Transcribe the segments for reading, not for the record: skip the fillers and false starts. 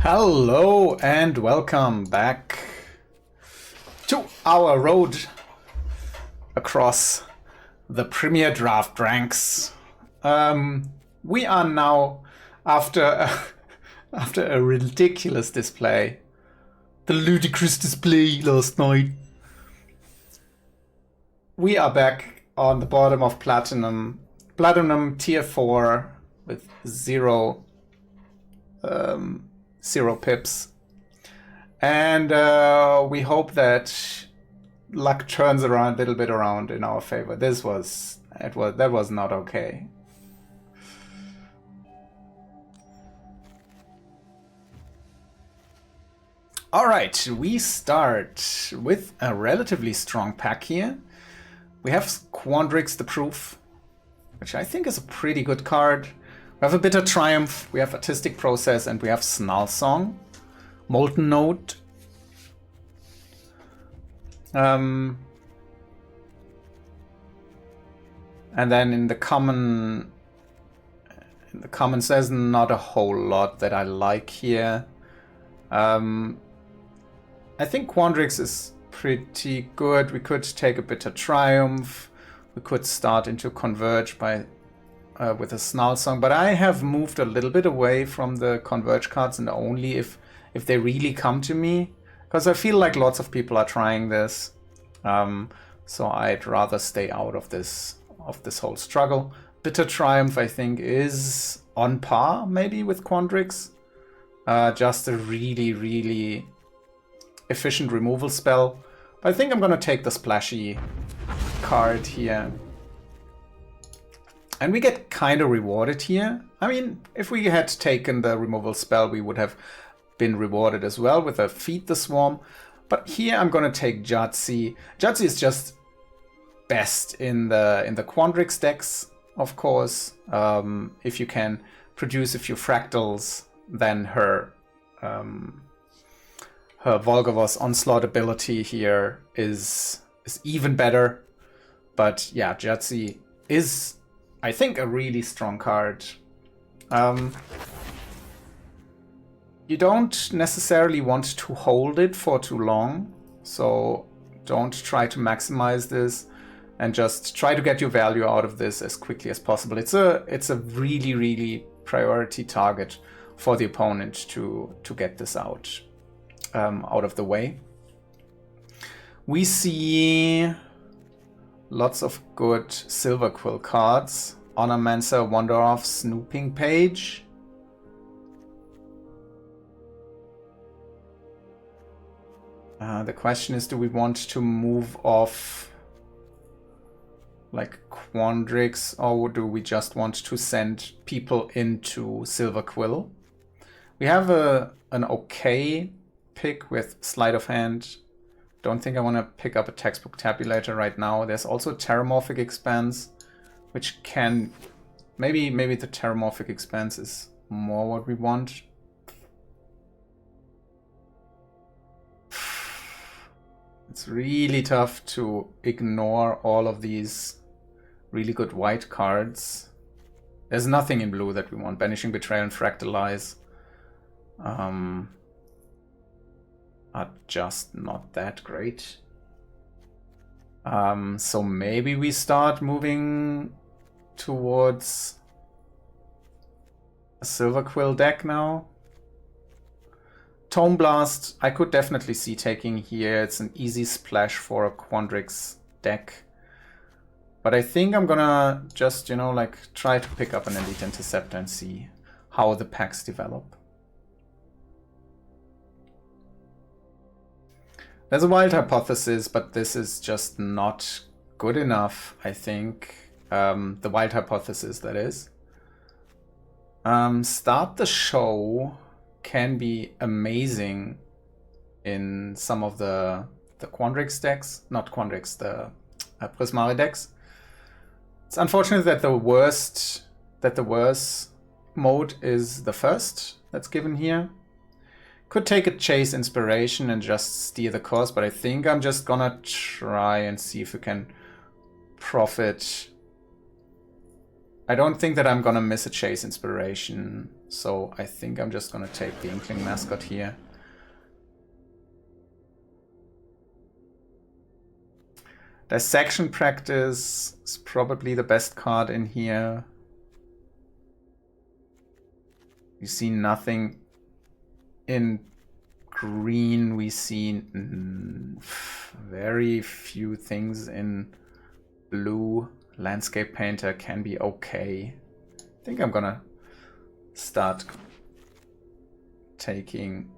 Hello and welcome back to our road across the Premier Draft ranks. We are now, after a ridiculous display, the ludicrous display last night, we are back on the bottom of Platinum tier 4 with zero pips, and we hope that luck turns around a little bit around in our favor. That was not okay. All right, we start with a relatively strong pack here. We have Quandrix the Proof, which I think is a pretty good card. We have a Bitter Triumph, we have Artistic Process, and we have Snarl Song, Molten Note. And then in the common there's not a whole lot that I like here. I think Quandrix is pretty good. We could take a Bitter Triumph. We could start into Converge by with a Snarl Song, but I have moved a little bit away from the Converge cards, and only if they really come to me, because I feel like lots of people are trying this. So I'd rather stay out of this whole struggle. Bitter Triumph, I think, is on par maybe with Quandrix. Just a really, really efficient removal spell. But I think I'm gonna take the splashy card here. And we get kind of rewarded here. I mean, if we had taken the removal spell, we would have been rewarded as well with a Feed the Swarm. But here I'm gonna take Jadzi. Jadzi is just best in the Quandrix decks, of course. If you can produce a few fractals, then her Volgavoss Onslaught ability here is even better. But yeah, Jadzi is, I think, a really strong card. You don't necessarily want to hold it for too long, so don't try to maximize this, and just try to get your value out of this as quickly as possible. It's a really, really priority target for the opponent to get this out of the way. We see lots of good Silver Quill cards. Honormancer, Wanderoff, Snooping Page. The question is, do we want to move off like Quandrix, or do we just want to send people into Silver Quill? We have an okay pick with Sleight of Hand. Don't think I want to pick up a Textbook Tabulator right now. There's also Terramorphic Expanse, which can... Maybe the Terramorphic Expanse is more what we want. It's really tough to ignore all of these really good white cards. There's nothing in blue that we want. Banishing Betrayal and Fractalize are just not that great. So maybe we start moving towards a Silver Quill deck now. Tome Blast, I could definitely see taking here. It's an easy splash for a Quandrix deck. But I think I'm gonna just, like try to pick up an Elite Interceptor and see how the packs develop. There's a Wild Hypothesis, but this is just not good enough, I think. The Wild Hypothesis, that is. Start the Show can be amazing in some of the Quandrix decks. Not Quandrix, the Prismari decks. It's unfortunate that the worst mode is the first that's given here. Could take a Chase Inspiration and just steer the course, but I think I'm just gonna try and see if we can profit I don't think that I'm gonna miss a Chase Inspiration, so I think I'm just gonna take the Inkling Mascot here. Dissection Practice is probably the best card in here. You see nothing in green. We see very few things in blue. Landscape Painter can be okay. I think I'm gonna start taking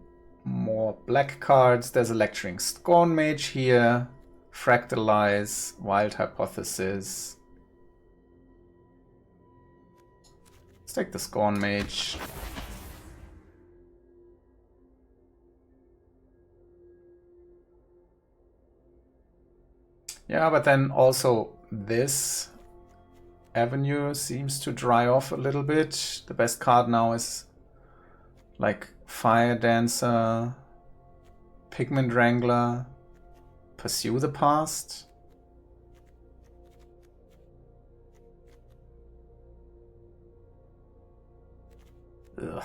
more black cards. There's a Lecturing Scorn Mage here. Fractalize, Wild Hypothesis. Let's take the Scorn Mage. Yeah, but then also this avenue seems to dry off a little bit. The best card now is like Fire Dancer, Pigment Wrangler, Pursue the Past. Ugh.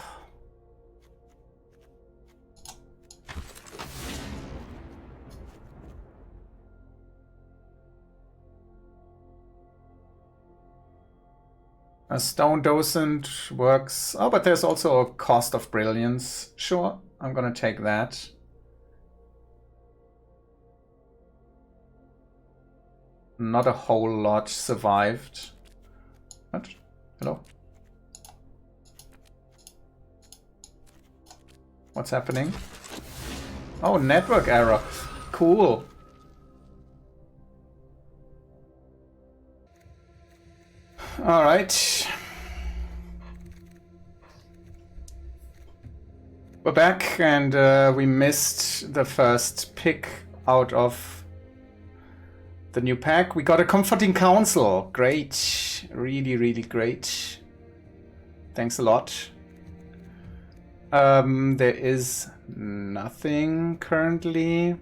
A Stone Docent works. Oh, but there's also a Cost of Brilliance. Sure, I'm gonna take that. Not a whole lot survived. What? Hello? What's happening? Oh, network error. Cool. All right. We're back, and we missed the first pick out of the new pack. We got a Comforting Counsel. Great. Really, really great. Thanks a lot. There is nothing currently.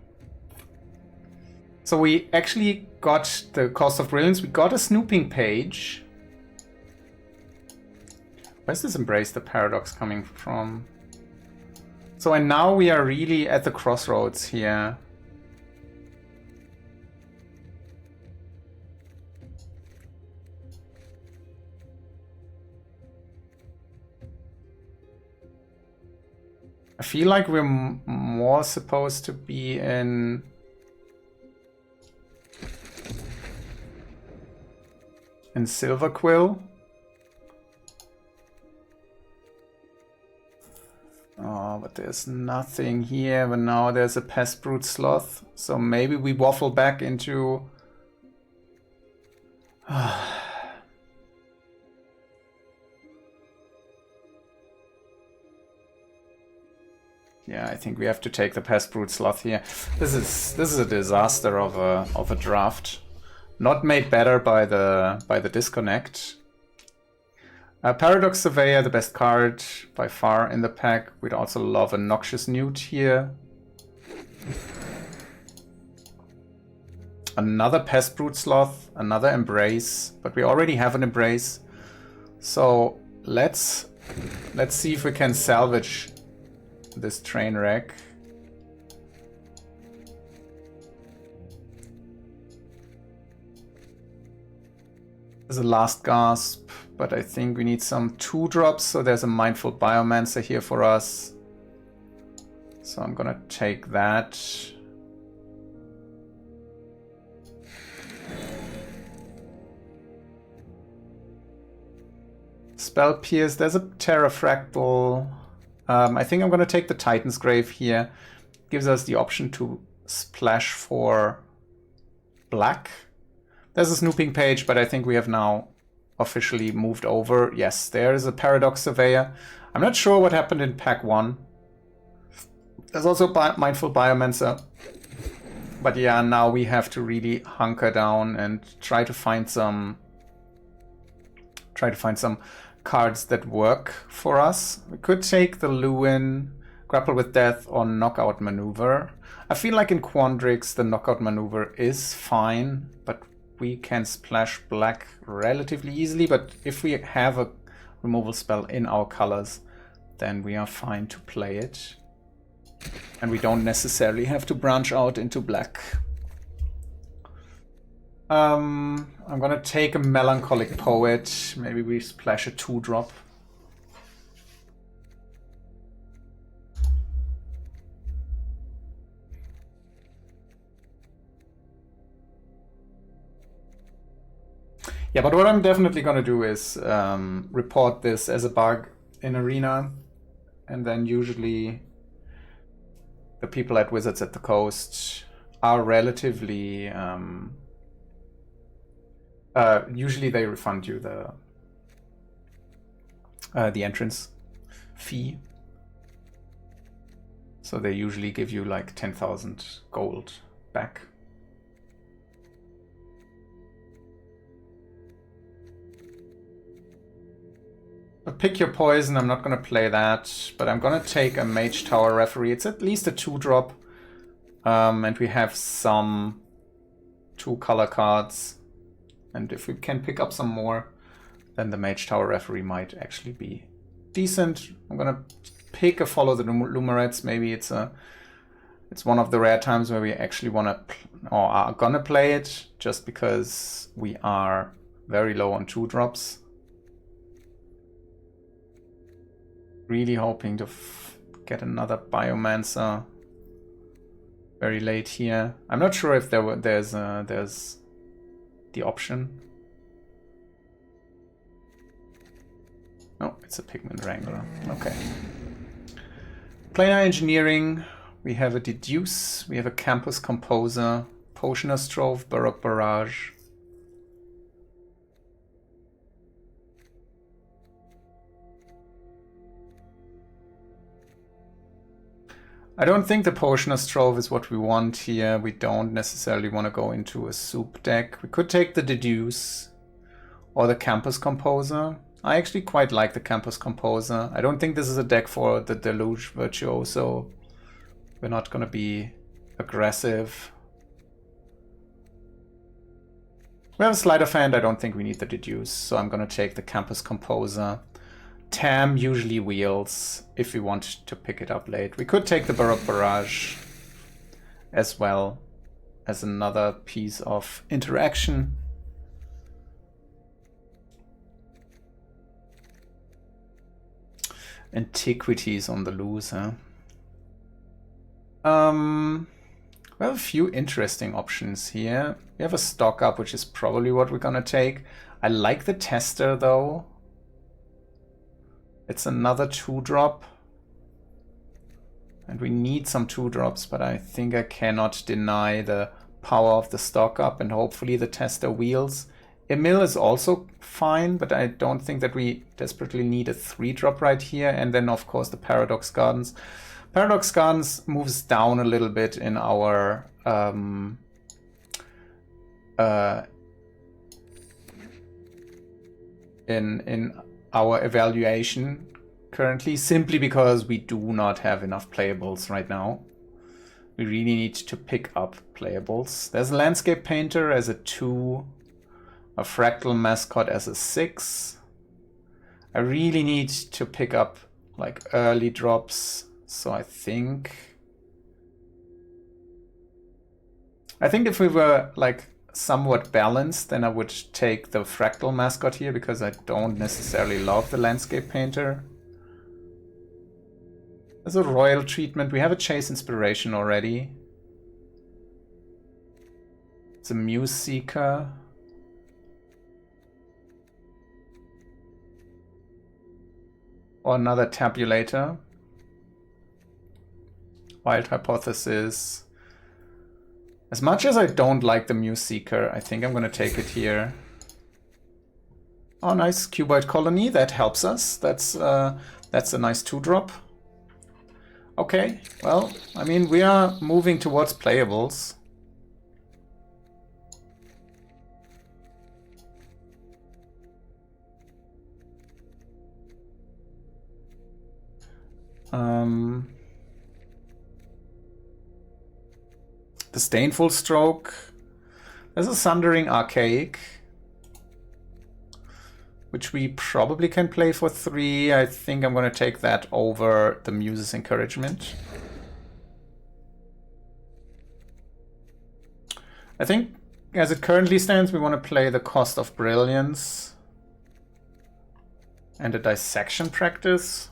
So we actually got the Cost of Brilliance. We got a Snooping Page. Where's this Embrace the Paradox coming from? So, and now we are really at the crossroads here. I feel like we're more supposed to be in Silver Quill. Oh, but there's nothing here. But now there's a Pest Brute Sloth. So maybe we waffle back into... Yeah, I think we have to take the Pest Brute Sloth here. This is a disaster of a draft. Not made better by the disconnect. Paradox Surveyor, the best card by far in the pack. We'd also love a Noxious Newt here. Another Pest Brute Sloth, another Embrace, but we already have an Embrace. So let's see if we can salvage this train wreck. There's a Last Gasp, but I think we need some 2-drops, so there's a Mindful Biomancer here for us. So I'm gonna take that. Spell Pierce, there's a Terrafractal. I think I'm gonna take the Titan's Grave here. Gives us the option to splash for black. There's a Snooping Page, but I think we have now officially moved over. Yes, there's a Paradox Surveyor. I'm not sure what happened in pack 1. There's also Mindful Biomancer. But yeah, now we have to really hunker down and try to find some cards that work for us. We could take the Lewin, Grapple with Death, or Knockout Maneuver. I feel like in Quandrix the Knockout Maneuver is fine, but we can splash black relatively easily, but if we have a removal spell in our colors, then we are fine to play it. And we don't necessarily have to branch out into black. I'm gonna take a Melancholic Poet. Maybe we splash a 2-drop. Yeah, but what I'm definitely gonna do is report this as a bug in Arena, and then usually the people at Wizards at the Coast are relatively usually they refund you the entrance fee. So they usually give you like 10,000 gold back. But pick your poison. I'm not going to play that, but I'm going to take a Mage Tower Referee. It's at least a 2-drop. And we have some 2-color cards. And if we can pick up some more, then the Mage Tower Referee might actually be decent. I'm going to pick a Follow the Lumerets. Maybe it's one of the rare times where we actually want to or are going to play it, just because we are very low on 2-drops. Really hoping to get another Biomancer very late here. I'm not sure if there's the option. Oh, it's a Pigment Wrangler. Okay. Planar Engineering. We have a Deduce. We have a Campus Composer. Potioner's Trove. Baroque Barrage. I don't think the Potioner's Trove is what we want here. We don't necessarily want to go into a soup deck. We could take the Deduce or the Campus Composer. I actually quite like the Campus Composer. I don't think this is a deck for the Deluge Virtuoso. We're not going to be aggressive. We have a Sleight of Hand. I don't think we need the Deduce, so I'm going to take the Campus Composer. Tam usually wheels if we want to pick it up late. We could take the Baroque Barrage as well as another piece of interaction. Antiquities on the loose, huh? We have a few interesting options here. We have a Stock Up, which is probably what we're gonna take. I like the Tester though. It's another 2-drop. And we need some 2-drops, but I think I cannot deny the power of the Stock Up, and hopefully the Tester wheels. Emil is also fine, but I don't think that we desperately need a 3-drop right here. And then of course the Paradox Gardens. Paradox Gardens moves down a little bit in our in our evaluation currently, simply because we do not have enough playables right now. We really need to pick up playables. There's a Landscape Painter as a 2, a Fractal Mascot as a 6. I really need to pick up like early drops, so I think if we were like somewhat balanced, then I would take the Fractal Mascot here, because I don't necessarily love the Landscape Painter. There's a Royal Treatment. We have a Chase Inspiration already. It's a Muse Seeker. Or another Tabulator. Wild Hypothesis. As much as I don't like the Muse Seeker, I think I'm going to take it here. Oh, nice Cuboid Colony. That helps us. That's a nice 2-drop. Okay, well, I mean, we are moving towards playables. Disdainful Stroke. There's a Sundering Archaic, which we probably can play for 3. I think I'm going to take that over the Muse's Encouragement. I think, as it currently stands, we want to play the Cost of Brilliance and a Dissection Practice.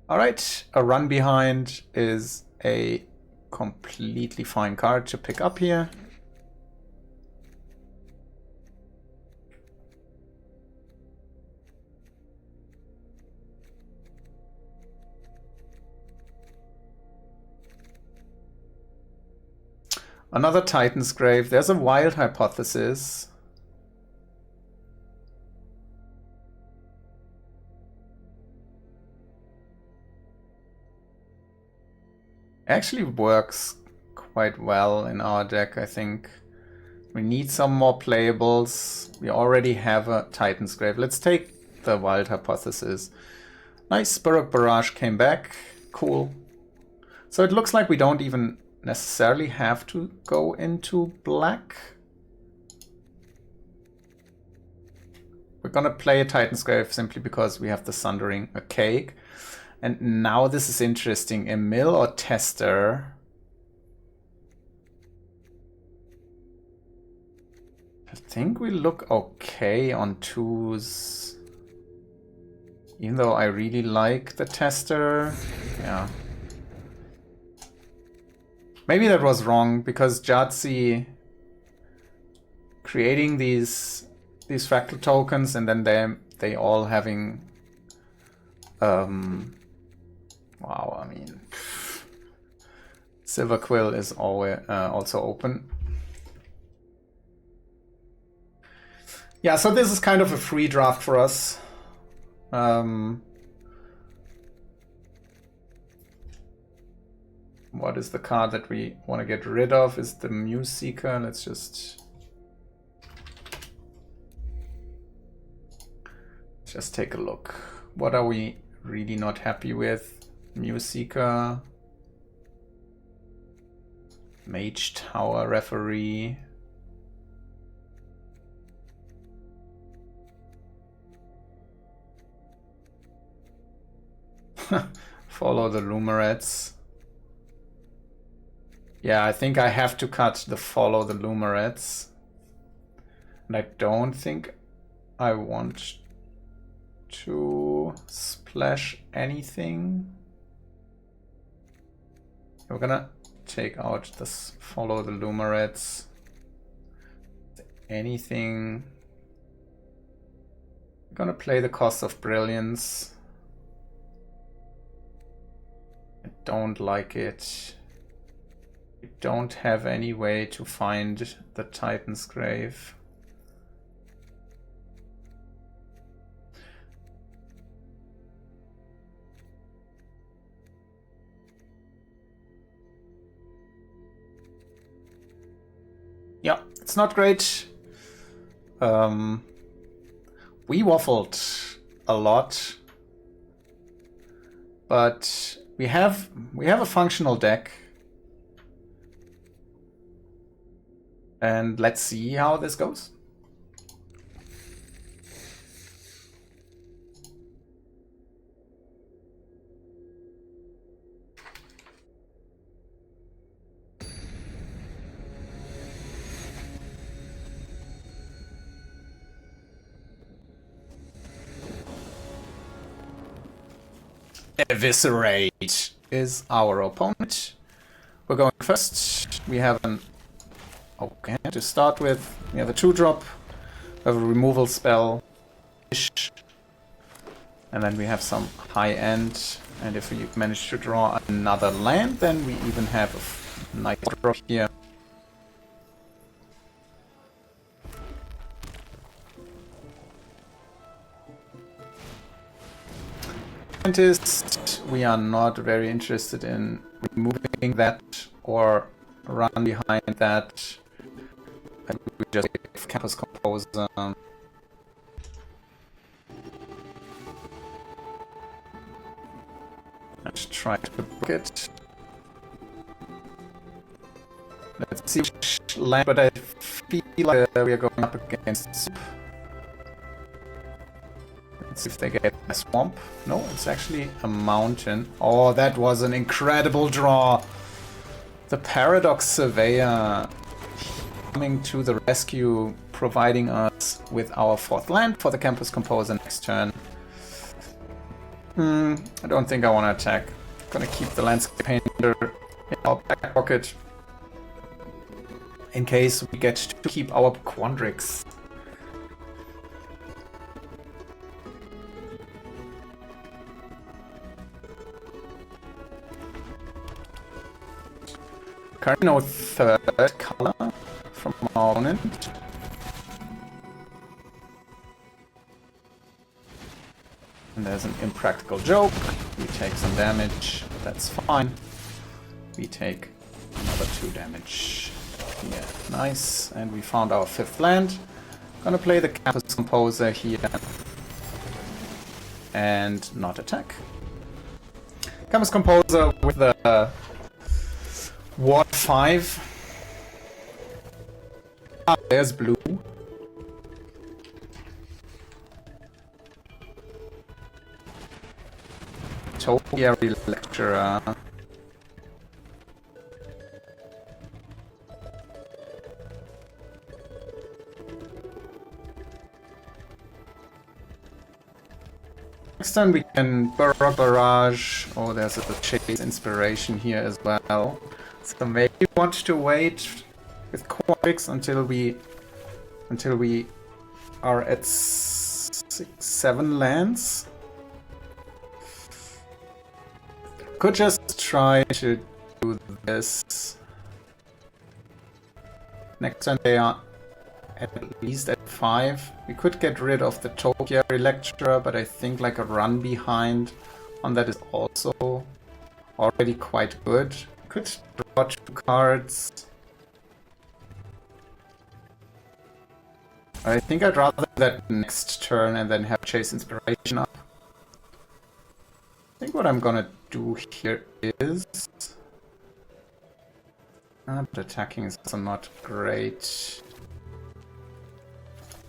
Alright, a Run Behind is a completely fine card to pick up here. Another Titan's Grave. There's a Wild Hypothesis. Actually works quite well in our deck, I think. We need some more playables. We already have a Titan's Grave. Let's take the Wild Hypothesis. Nice, Baroque Barrage came back. Cool. So it looks like we don't even necessarily have to go into black. We're gonna play a Titan's Grave simply because we have the Sundering Archaic. And now this is interesting. A Mill or Tester? I think we look okay on 2s. Even though I really like the Tester. Yeah. Maybe that was wrong, because Jadzi creating these fractal tokens and then they all having wow, I mean, Silver Quill is always also open. Yeah, so this is kind of a free draft for us. What is the card that we want to get rid of? Is the Muse Seeker. Let's just take a look. What are we really not happy with? Muse Seeker, Mage Tower Referee. Follow the Lumerets. Yeah, I think I have to cut the Follow the Lumerets. And I don't think I want to splash anything. We're gonna take out this Follow the Lumerets. Anything. We're gonna play the Cost of Brilliance. I don't like it. We don't have any way to find the Titan's Grave. Yeah, it's not great. We waffled a lot, but we have a functional deck, and let's see how this goes. Eviscerate is our opponent. We're going first. We have an... Okay, to start with, we have a 2-drop. We have a removal spell. And then we have some high end. And if we manage to draw another land, then we even have a nice drop here. We are not very interested in removing that or run behind that. We just give Campus Composer. Let's try to block it. see which land, but I feel like we are going up against. Let's see if they get a swamp. No, it's actually a mountain. Oh, that was an incredible draw. The Paradox Surveyor coming to the rescue, providing us with our 4th land for the Campus Composer next turn. I don't think I want to attack. I'm gonna keep the Landscape Painter in our back pocket in case we get to keep our Quandrix. Currently no 3rd color from our opponent. And there's an Impractical Joke. We take some damage. That's fine. We take another 2 damage. Yeah, nice. And we found our 5th land. Gonna play the Campus Composer here. And not attack. Campus Composer with the Ward 5. Ah, there's blue. Topiary Lecturer. Next time we can Baroque Barrage. Oh, there's a Chase Inspiration here as well. So maybe we want to wait with Quandrix until we are at 7 lands. Could just try to do this. Next turn they are at least at 5. We could get rid of the Topiary Lecturer, but I think like a run behind on that is also already quite good. Could draw 2 cards. I think I'd rather do that next turn and then have Chase Inspiration up. I think what I'm gonna do here is... but attacking is also not great.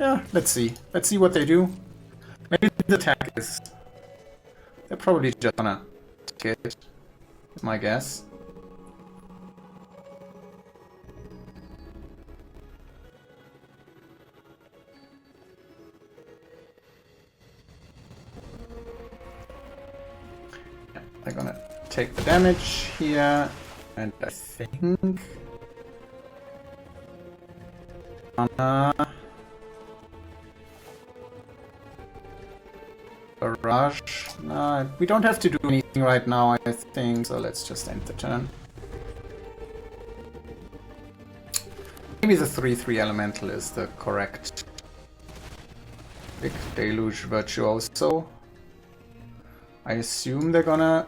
Yeah, let's see. Let's see what they do. Maybe the attack is... They're probably just gonna take it, is my guess. They're gonna take the damage here, and I think... Barrage? No, we don't have to do anything right now, I think, so let's just end the turn. Maybe the 3/3 Elemental is the correct Big Deluge Virtuoso. I assume they're gonna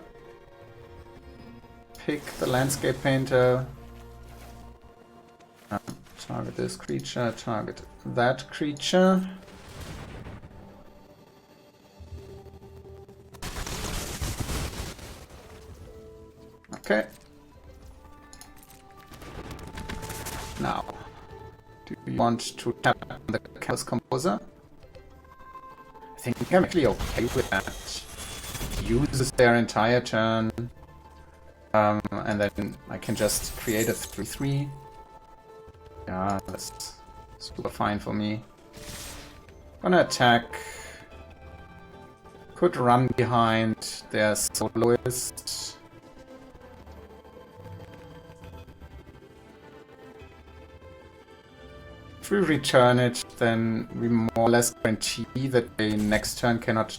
pick the Landscape Painter. Target this creature, target that creature. Okay. Now, do you want to tap the Campus Composer? I think I'm actually okay with that. Uses their entire turn, and then I can just create a 3/3. Yeah, that's super fine for me. Gonna attack. Could run behind their soloist. If we return it, then we more or less guarantee that they next turn cannot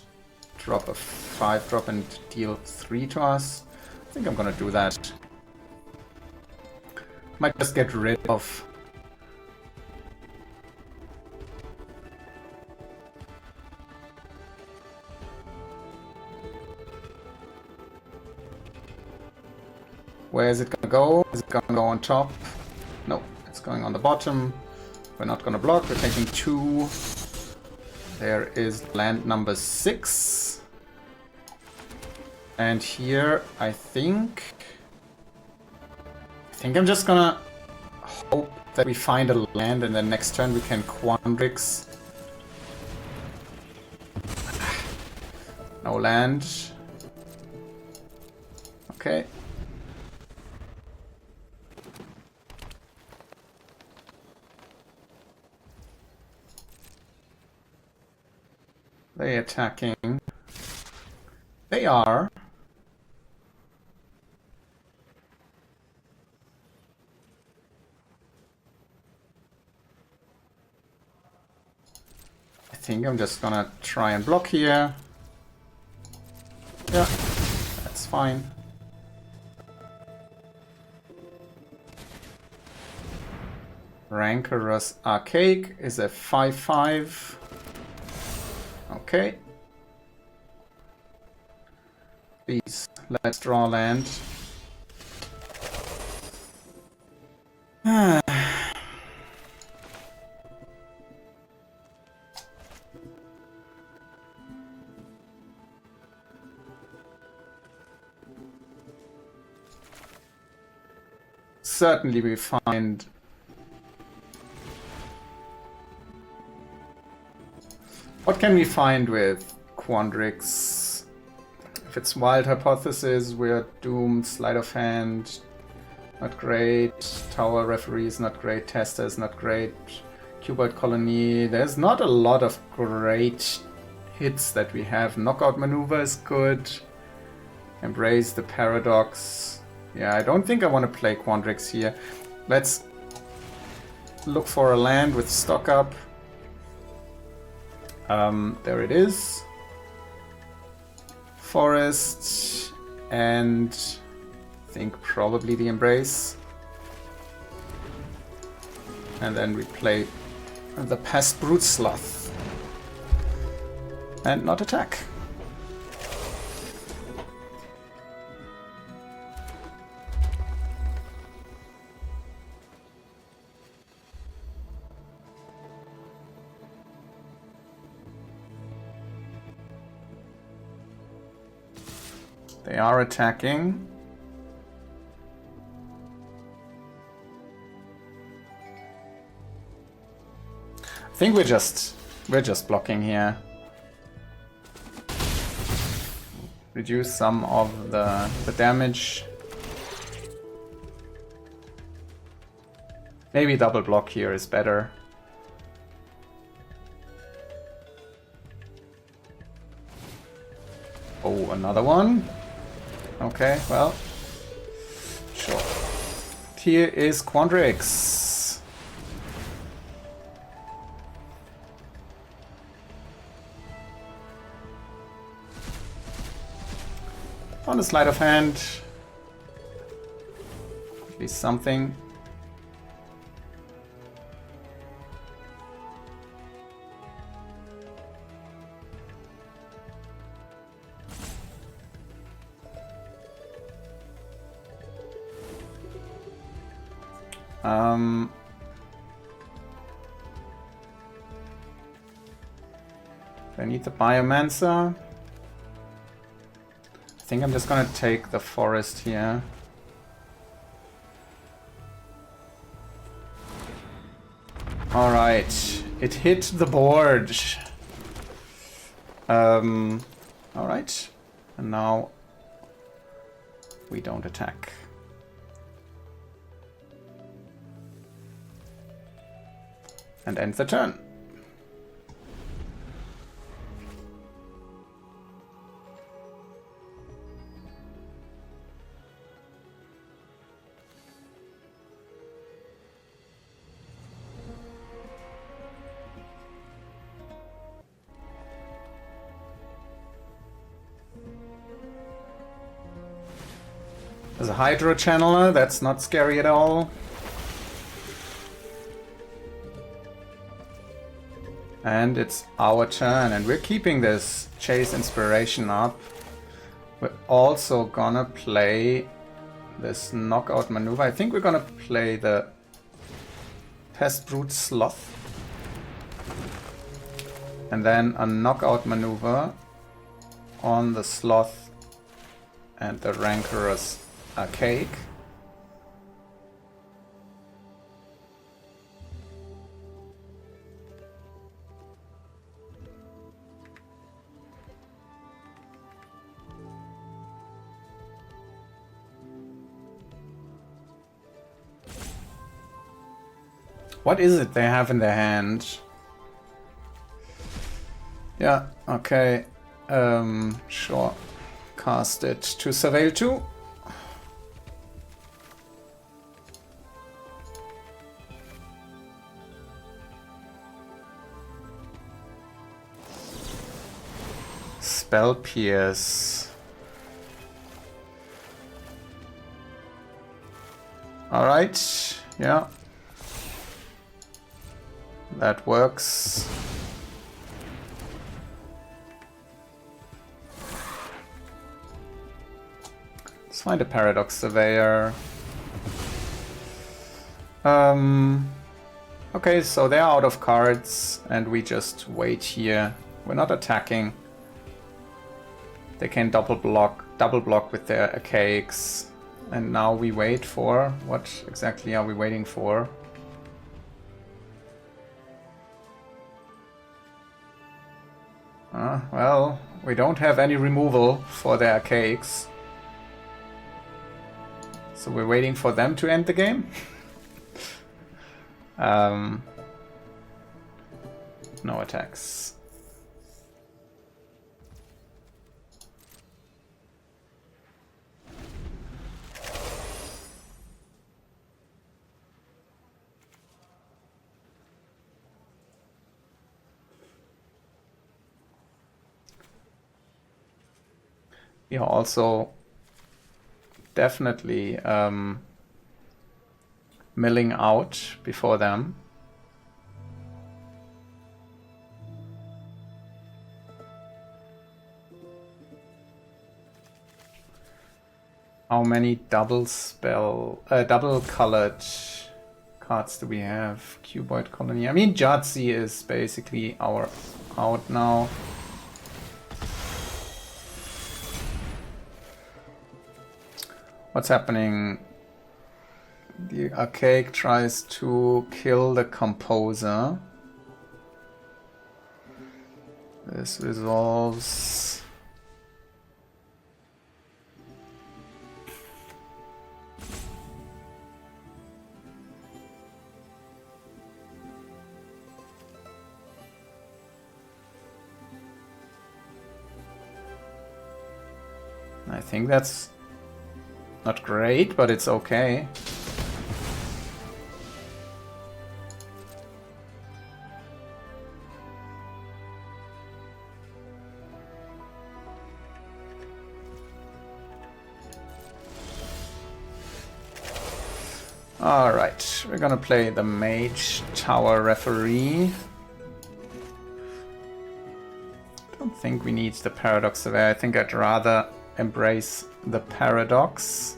drop a 5-drop and deal 3 to us. I think I'm gonna do that. Might just get rid of... Where is it gonna go? Is it gonna go on top? No, it's going on the bottom. We're not gonna block, we're taking 2. There is land number 6. And here, I think I'm just gonna hope that we find a land and then next turn we can Quandrix. No land. Okay. They attacking. They are. I think I'm just gonna try and block here. Yeah, that's fine. Rancorous Archaic is a 5/5. Okay. Please, let's draw land. Certainly we find what can we find with Quandrix? If it's Wild Hypothesis, we're doomed. Sleight of Hand, not great. Tower Referee is not great. Tester is not great. Cuboid Colony, there's not a lot of great hits that we have. Knockout Maneuver is good. Embrace the Paradox. Yeah, I don't think I want to play Quandrix here. Let's look for a land with stock up. There it is. Forest and I think probably the Embrace. And then we play the Pest Brute Sloth. And not attack. They are attacking. I think we're just blocking here. Reduce some of the damage. Maybe double block here is better. Oh, another one. Okay, well, sure. Here is Quandrix. On a sleight of hand. At least something. I need the Biomancer. I think I'm just gonna take the forest here. Alright, it hit the board. Alright, and now we don't attack. And end the turn. There's a Hydro Channeler, that's not scary at all. And it's our turn, and we're keeping this Chase Inspiration up. We're also gonna play this Knockout Maneuver. I think we're gonna play the Pest Brute Sloth. And then a Knockout Maneuver on the Sloth and the Rancorous Archaic. What is it they have in their hand? Yeah, okay. Sure. Cast it to Surveil 2. Spell Pierce. Alright, yeah. That works. Let's find a Paradox Surveyor. Okay, so they're out of cards and we just wait here. We're not attacking. They can double block with their archaics. And now we wait for... what exactly are we waiting for? Well, we don't have any removal for their archaics. So we're waiting for them to end the game. No attacks. We are also definitely milling out before them. How many double colored cards do we have? Cuboid Colony. I mean, Jahtzee is basically our out now. What's happening? The Archaic tries to kill the Composer. This resolves. I think that's not great, but it's okay. Alright, we're gonna play the Mage Tower Referee. Don't think we need the Paradox Surveyor. I think I'd rather embrace the Paradox.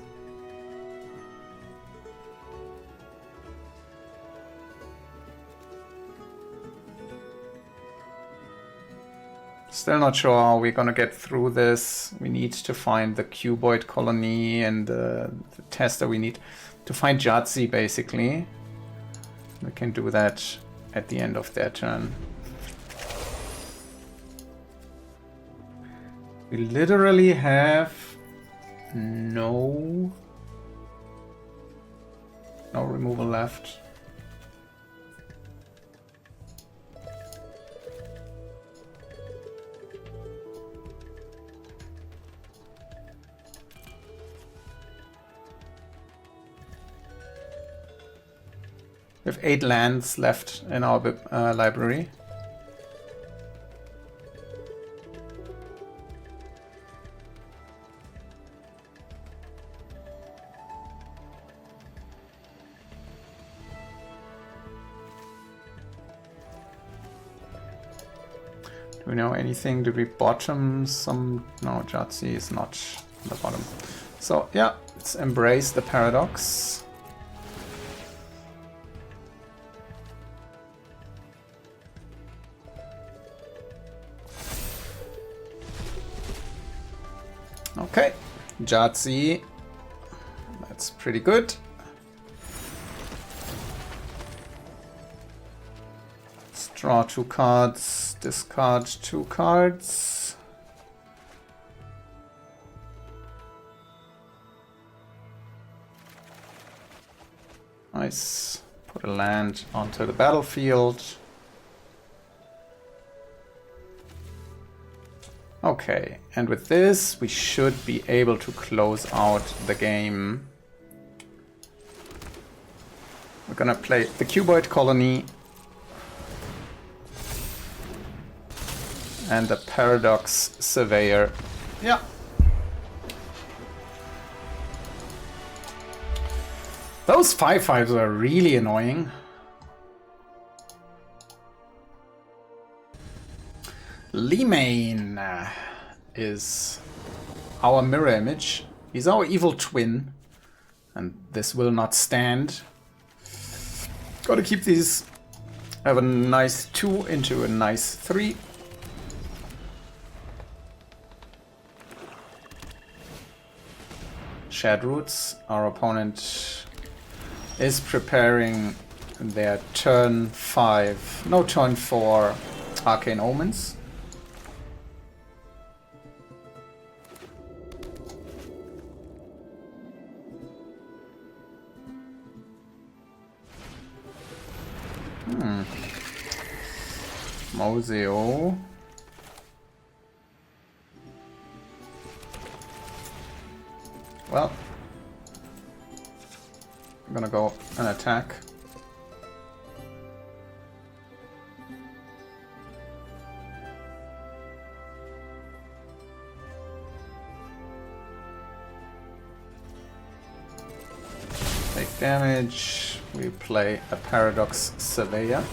Still not sure how we're gonna get through this. We need to find the Cuboid Colony and the tester we need to find Jahtzee, basically. We can do that at the end of their turn. We literally have no removal left. We have 8 lands left in our library. Do we know anything? Did we bottom some? No, Jahtzee is not on the bottom. So yeah, let's embrace the Paradox. Okay, Jahtzee, that's pretty good. Let's draw 2 cards, discard 2 cards. Nice. Put a land onto the battlefield. Okay, and with this we should be able to close out the game. We're gonna play the Cuboid Colony and the Paradox Surveyor. Yeah. Those 5/5s are really annoying. Lemane is our mirror image. He's our evil twin. And this will not stand. Gotta keep these. Have a nice 2 into a nice 3. Shared Roots. Our opponent is preparing their turn 5. No, turn 4 Arcane Omens. Moseo. Well, I'm gonna go and attack. Take damage. We play a Paradox Surveyor.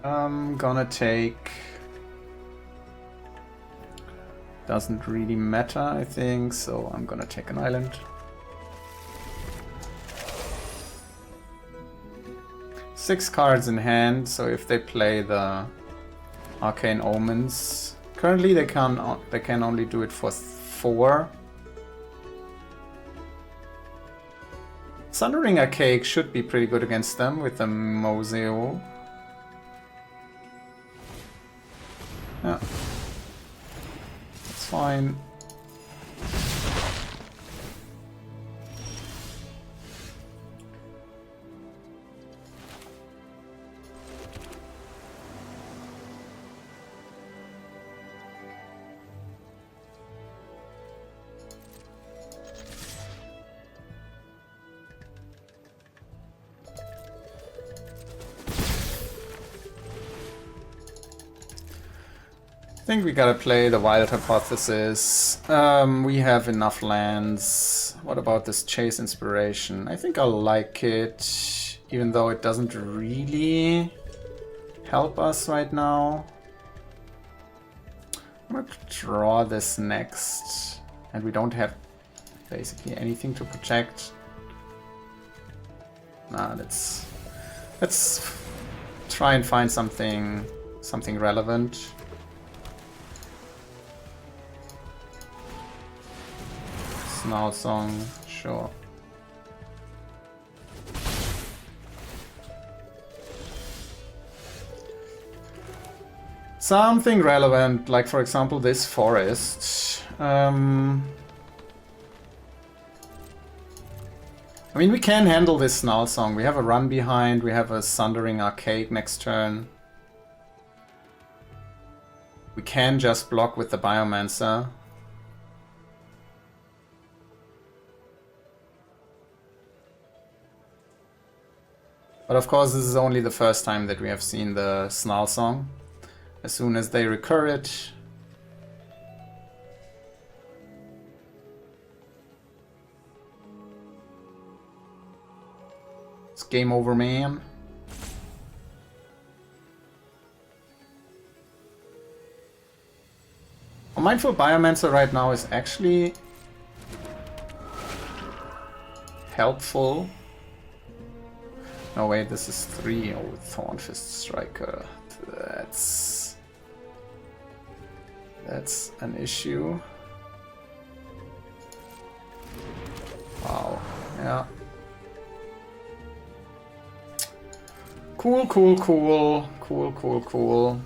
I'm gonna take... Doesn't really matter, I think, so I'm gonna take an island. Six cards in hand, so if they play the Arcane Omens... Currently they can only do it for 4. Sundering Archaic should be pretty good against them with the Moseo. Yeah. That's fine. I think we gotta play the Wild Hypothesis. We have enough lands. What about this Chase Inspiration? I think I'll like it, even though it doesn't really help us right now. I'm gonna draw this next, and we don't have basically anything to protect. Nah, let's try and find something relevant. Snarl Song, sure. Something relevant, like for example this forest. I mean, we can handle this Snarl Song. We have a run behind, we have a Sundering Arcade next turn. We can just block with the Biomancer. But of course, this is only the first time that we have seen the Snarl Song. As soon as they recur it, it's game over, man. A Mindful Biomancer right now is actually helpful. No, wait, this is 3. Oh, Thornfist Striker. That's an issue. Wow. Yeah. Cool, cool, cool. Cool, cool, cool.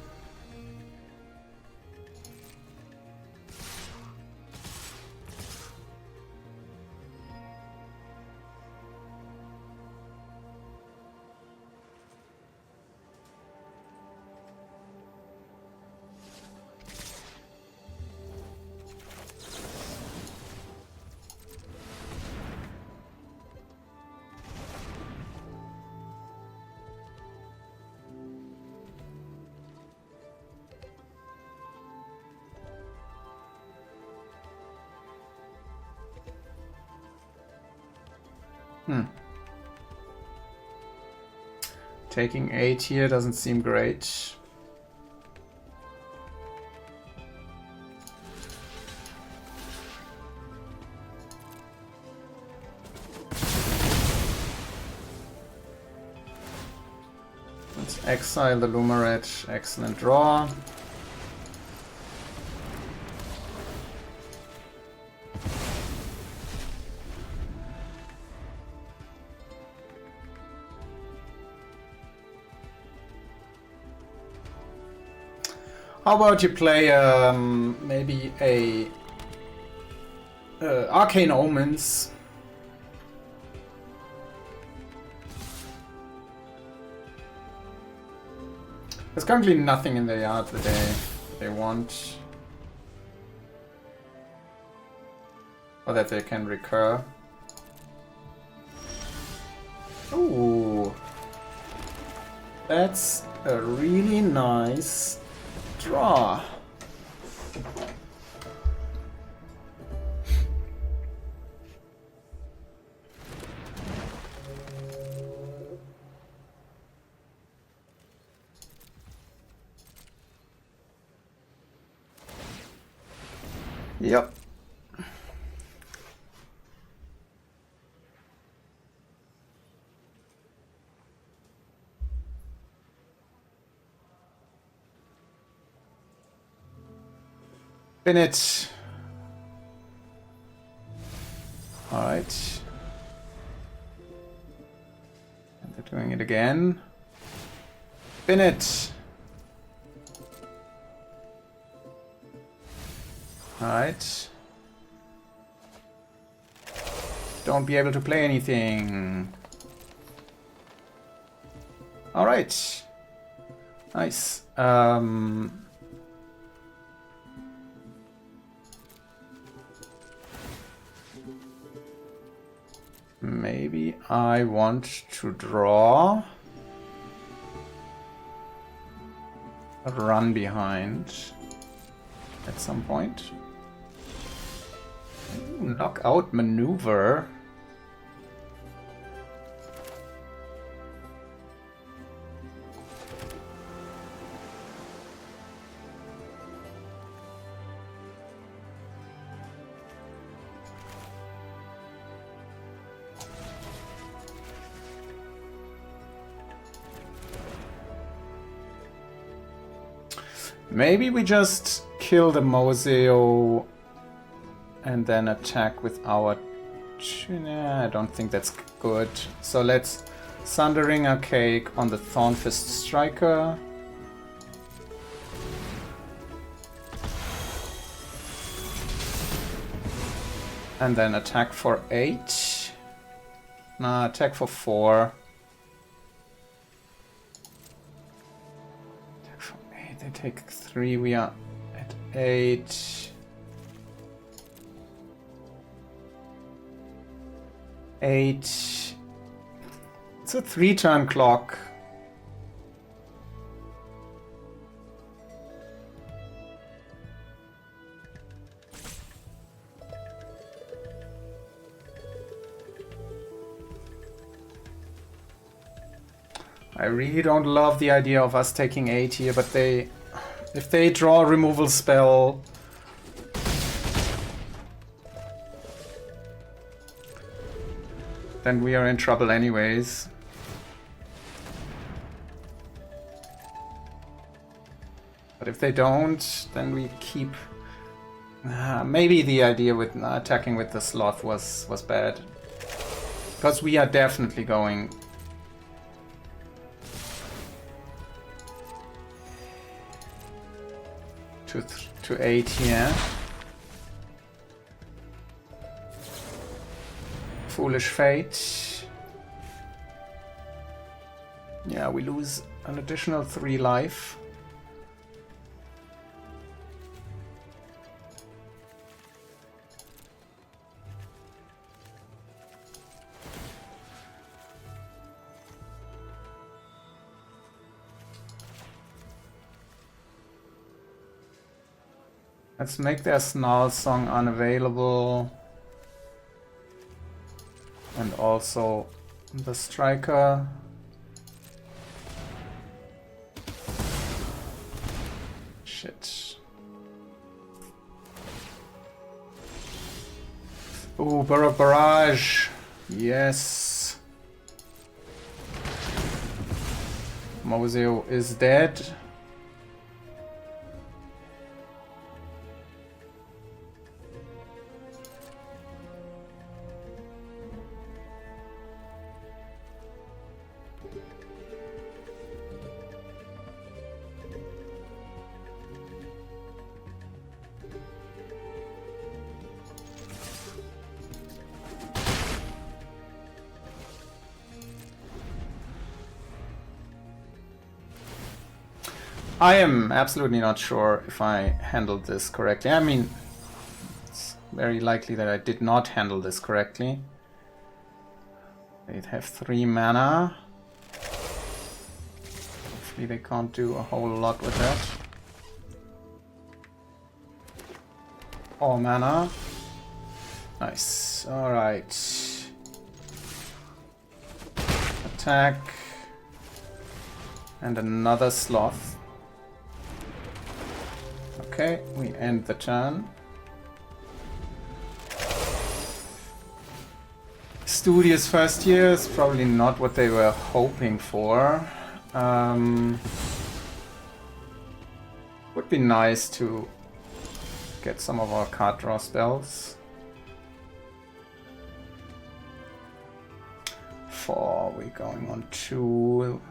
Taking 8 here doesn't seem great. Let's exile the Lumaret. Excellent draw. How about you play maybe a Arcane Omens? There's currently nothing in the yard that they want. Or that they can recur. Ooh. That's a really nice draw. Yep. Spin it. Alright. And they're doing it again. Spin it. Alright. Don't be able to play anything. Alright. Nice. Maybe I want to draw a run behind at some point. Ooh, knockout maneuver. Maybe we just kill the Moseo and then attack with our... Nah, I don't think that's good. So let's Sundering Archaic on the Thornfist Striker. And then attack for 8. Nah, attack for 4. They take 3, we are at 8. 8. It's a 3-turn clock. I really don't love the idea of us taking 8 here, but if they draw a removal spell, then we are in trouble anyways. But if they don't, then we keep... maybe the idea with attacking with the Sloth was bad. Because we are definitely going... to 8 here. Foolish Fate. Yeah, we lose an additional 3 life. Let's make their Snarl Song unavailable. And also the striker. Shit. Ooh, barrage. Yes. Moseo is dead. I am absolutely not sure if I handled this correctly. I mean, it's very likely that I did not handle this correctly. They have 3 mana. Hopefully they can't do a whole lot with that. 4 mana. Nice. Alright. Attack. And another sloth. Okay, we end the turn. Studious first year is probably not what they were hoping for. Would be nice to get some of our card draw spells. 4, we're going on 2.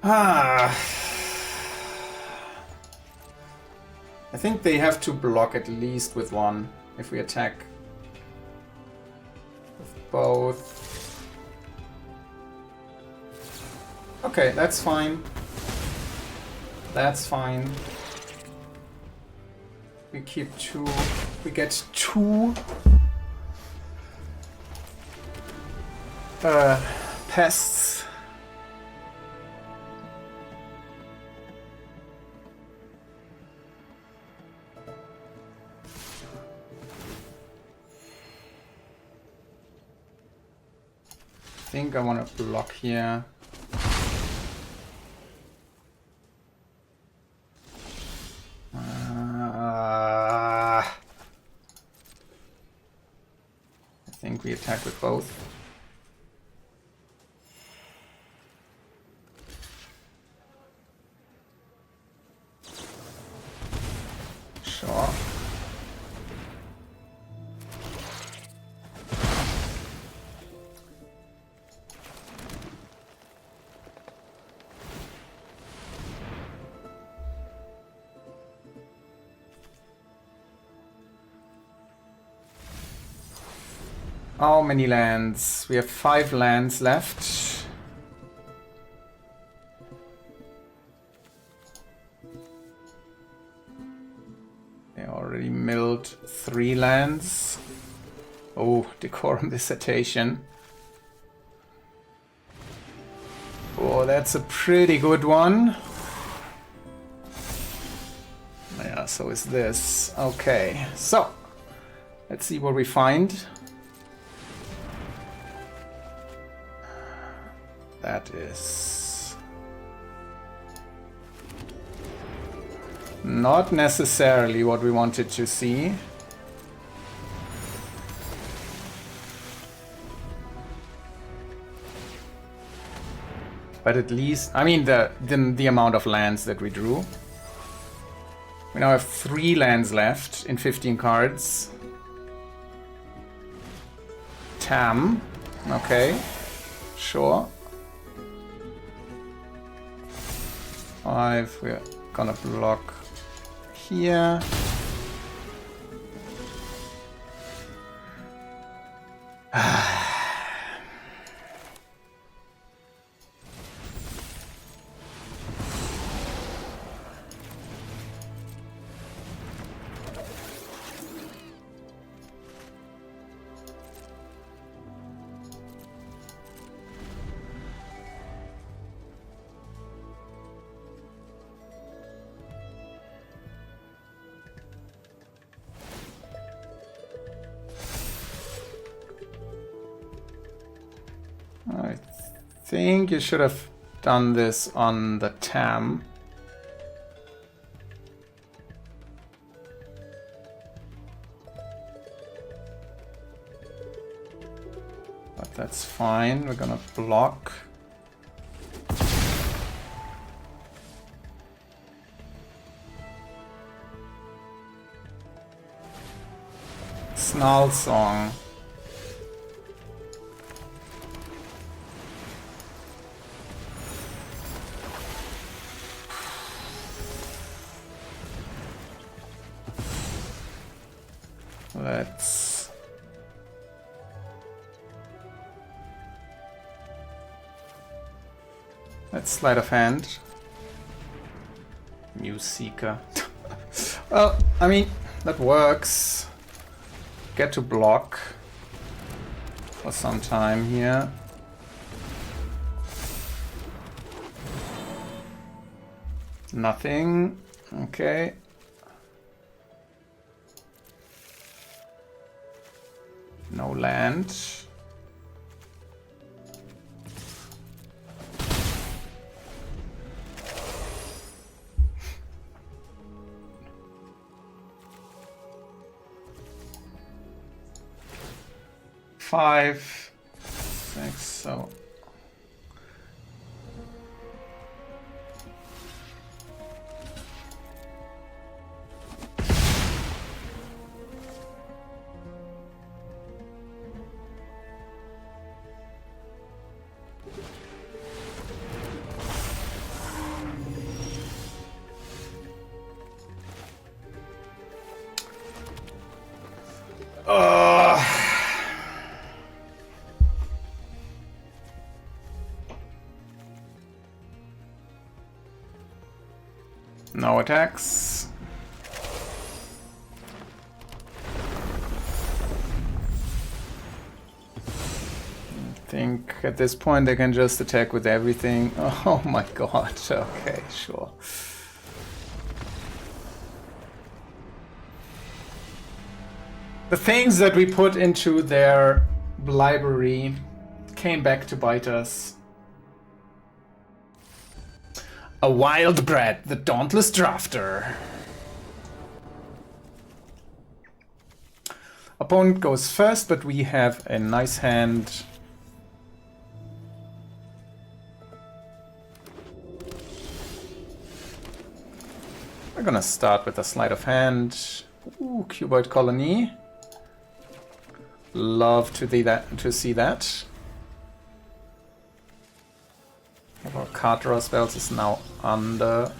I think they have to block at least with 1 if we attack with both. Okay, that's fine. That's fine. We keep 2. We get 2 pests. I think I want to block here. I think we attack with both. Sure. How many lands? We have 5 lands left. They already milled 3 lands. Oh, Decorum Dissertation. Oh, that's a pretty good one. Yeah, so is this. Okay, so let's see what we find. That is not necessarily what we wanted to see. But at least, I mean, the amount of lands that we drew. We now have 3 lands left in 15 cards. Tam. Okay. Sure. 5, we're gonna block here. I think you should have done this on the Tam. But that's fine, we're gonna block. Snarl Song. Let's sleight of hand. Muse Seeker. Well, I mean, that works. Get to block for some time here. Nothing. Okay. No land. Five, six, so no attacks. I think at this point they can just attack with everything. Oh my god, okay, sure. The things that we put into their library came back to bite us. A wild bred, the dauntless drafter. Opponent goes first, but we have a nice hand. We're gonna start with a sleight of hand. Ooh, cuboid colony. Love to see that. Our card draw spells is now under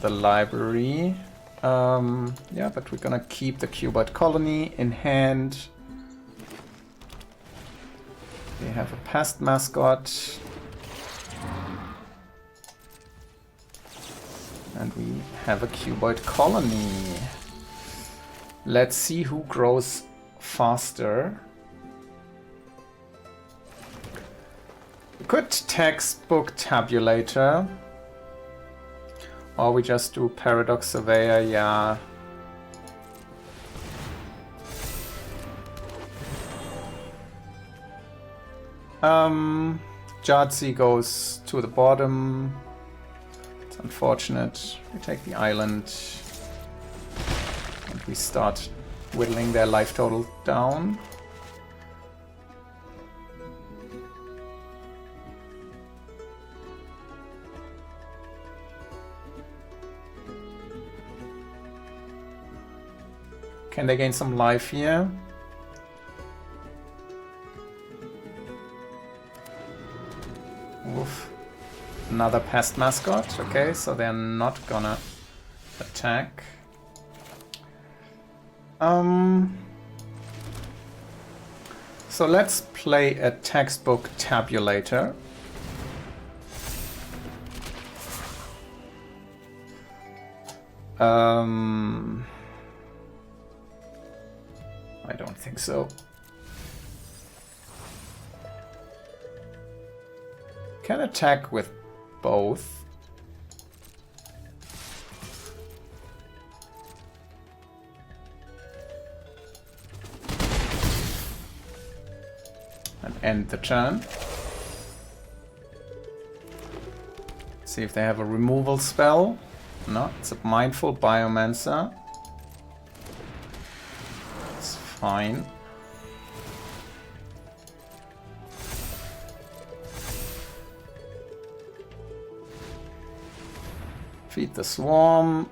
the library. Yeah, but we're gonna keep the cuboid colony in hand. We have a past mascot. And we have a cuboid colony. Let's see who grows faster. We could textbook tabulator. Or we just do paradox surveyor, yeah. Jadzi goes to the bottom. It's unfortunate. We take the island. And we start whittling their life total down. Can they gain some life here? Oof. Another pest mascot. Okay, so they're not gonna attack. So let's play a textbook tabulator. I don't think so. Can attack with both. And end the turn. See if they have a removal spell. No, it's a Mindful Biomancer. It's fine. Feed the Swarm.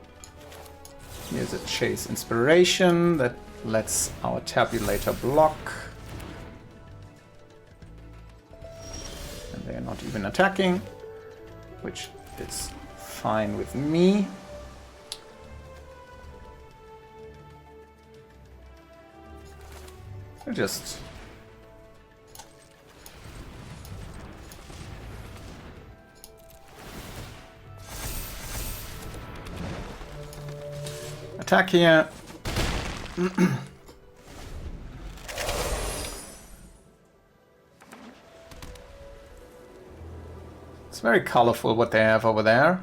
Here's a Chase Inspiration that lets our Tabulator block. And they're not even attacking, which is fine with me. We'll just attack here. It's very colorful what they have over there.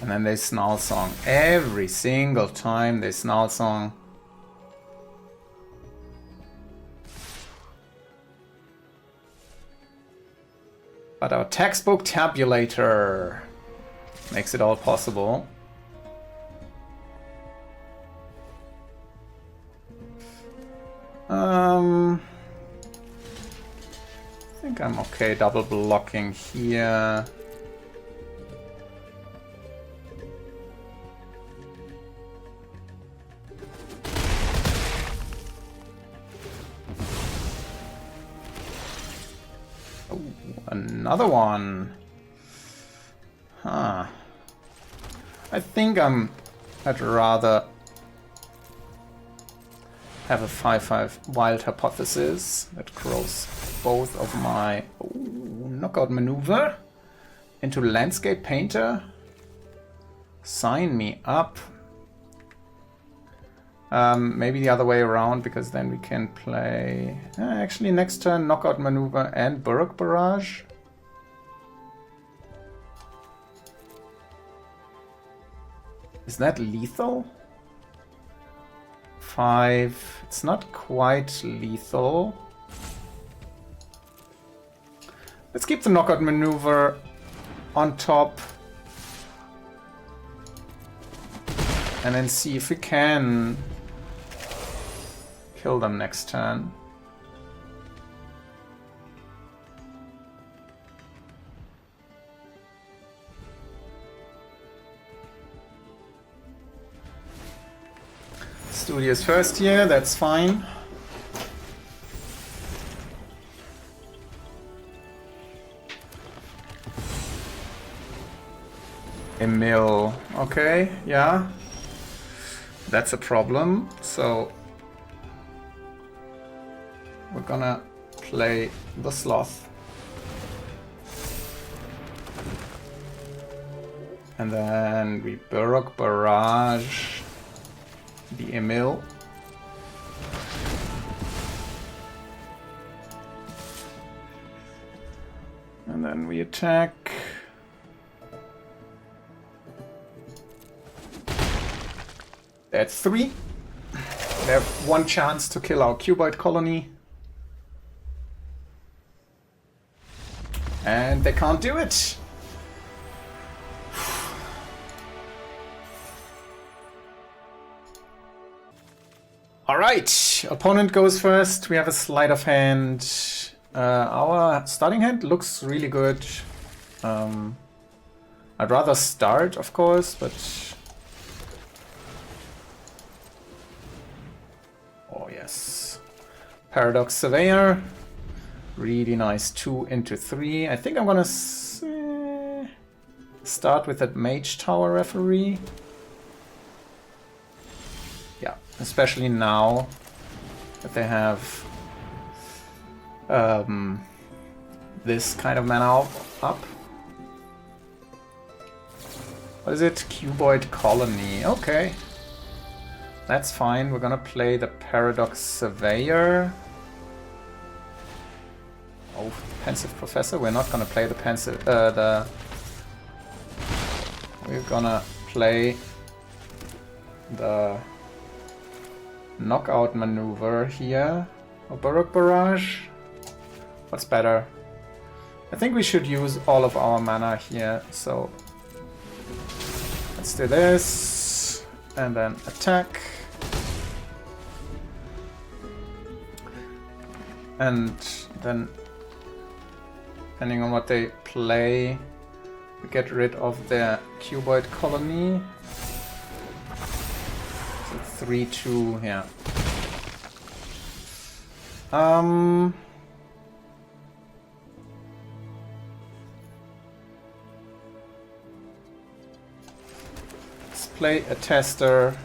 And then they Snarl Song. Every single time they Snarl Song. But our textbook Tabulator makes it all possible. I think I'm okay double blocking here. Oh, another one. Huh. I think I'd rather have a 5/5 Wild Hypothesis that grows both of my Knockout Maneuver into Landscape Painter. Sign me up. Maybe the other way around, because then we can play... actually, next turn, Knockout Maneuver and Burrock Barrage. Is that lethal? 5. It's not quite lethal. Let's keep the Knockout Maneuver on top. And then see if we can kill them next turn. Studios first here, that's fine. Emil, okay, yeah. That's a problem, so we're gonna play the Sloth. And then we Burrock Barrage the Emil. And then we attack. That's 3. They have 1 chance to kill our Cuboid colony. And they can't do it. Alright, opponent goes first. We have a sleight of hand. Our starting hand looks really good. I'd rather start, of course, but... oh yes. Paradox Surveyor. Really nice 2 into 3. I think I'm gonna start with that Mage Tower Referee. Yeah, especially now that they have this kind of mana up. What is it? Cuboid Colony. Okay. That's fine. We're gonna play the Paradox Surveyor. Oh, Pensive Professor. We're not gonna play the Pensive... We're gonna play the Knockout Maneuver here. Or Burrock Barrage. What's better? I think we should use all of our mana here, so let's do this, and then attack. And then, depending on what they play, we get rid of their cuboid colony. So 3-2 here. Let's play a tester.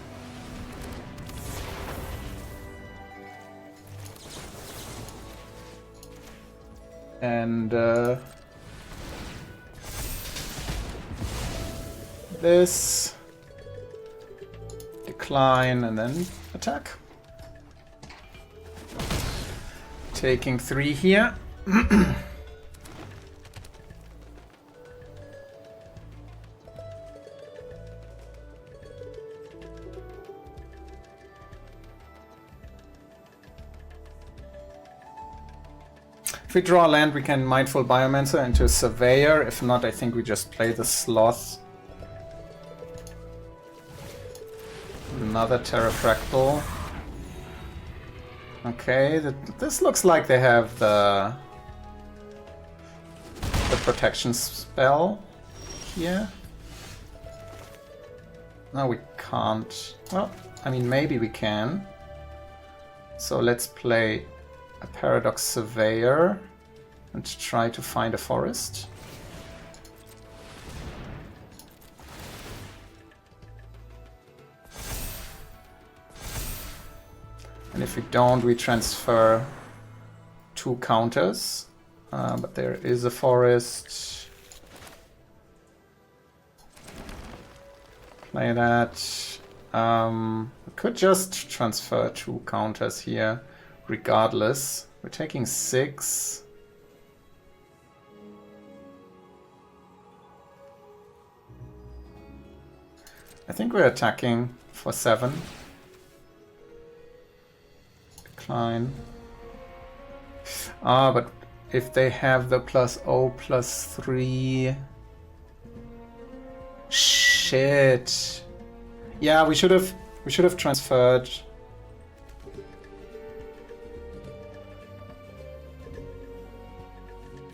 And this, decline, and then attack. Taking 3 here. If we draw a land, we can Mindful Biomancer into a Surveyor. If not, I think we just play the Sloth. Another Terrafractal. Okay, this looks like they have the protection spell here. No, we can't. Well, I mean, maybe we can. So let's play a Paradox Surveyor and try to find a forest. And if we don't, we transfer 2 counters. But there is a forest. Play that. We could just transfer 2 counters here. Regardless, we're taking 6. I think we're attacking for 7. Decline. But if they have the +0/+3... Shit. Yeah, we should have transferred.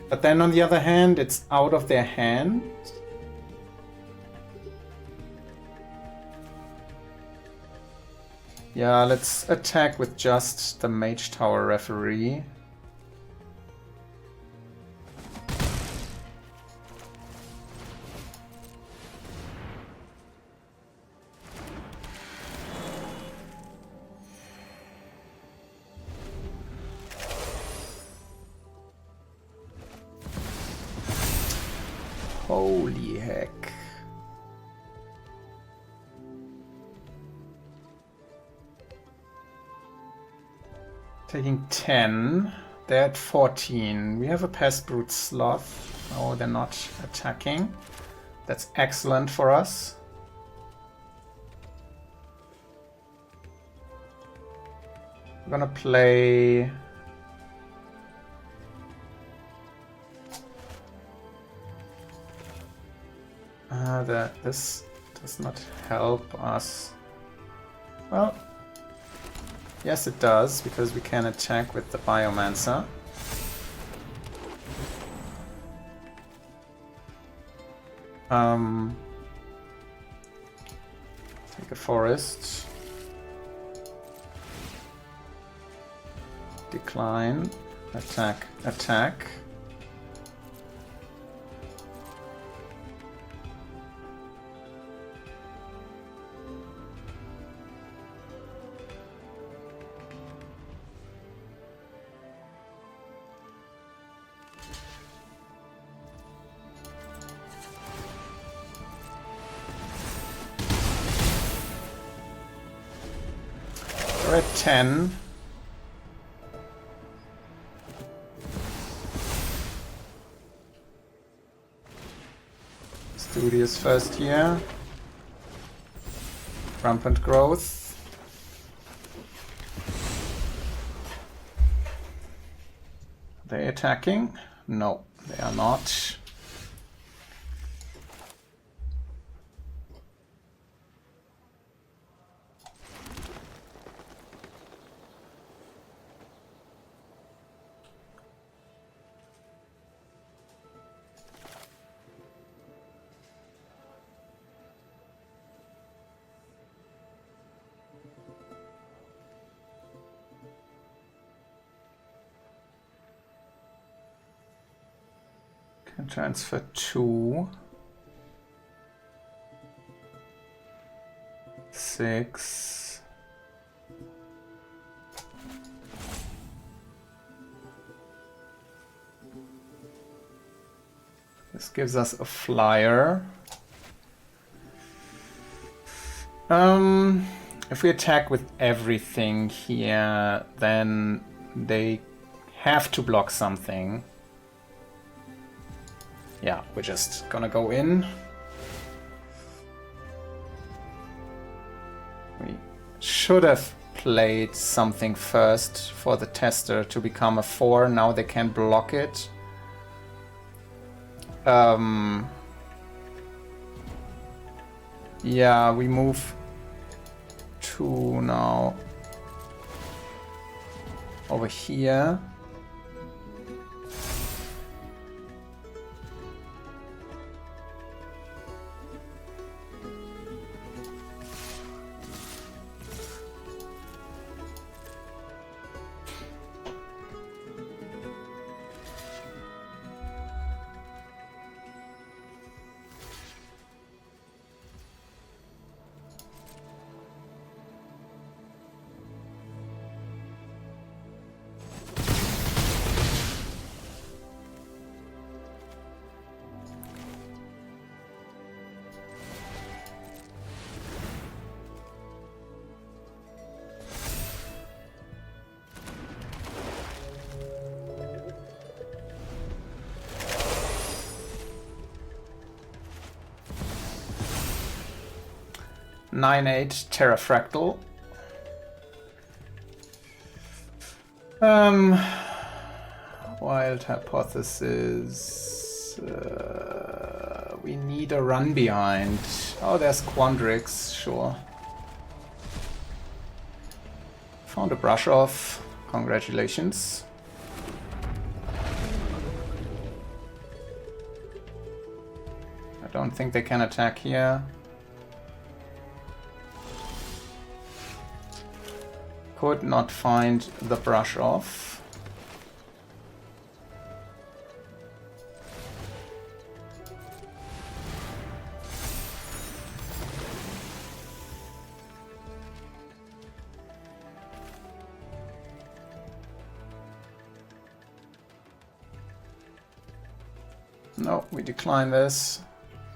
But then on the other hand, it's out of their hand. Yeah, let's attack with just the Mage Tower Referee. Holy heck. Taking 10. They're at 14. We have a Pest Brute Sloth. Oh, they're not attacking. That's excellent for us. We're gonna play... this does not help us. Well, yes it does, because we can attack with the Biomancer. Take a forest. Decline. Attack. Attack. We're at 10. Studious first here. Rampant growth. Are they attacking? No, They are not. Can transfer 2. 6. This gives us a flyer. If we attack with everything here, then they have to block something. Yeah, we're just gonna go in. We should have played something first for the tester to become a 4. Now they can block it. Yeah, we move 2 now over here. (9/8) Terrafractal. Wild hypothesis. We need a run behind. Oh, there's Quandrix, sure. Found a brush off. Congratulations. I don't think they can attack here. Could not find the brush off. No, we decline this.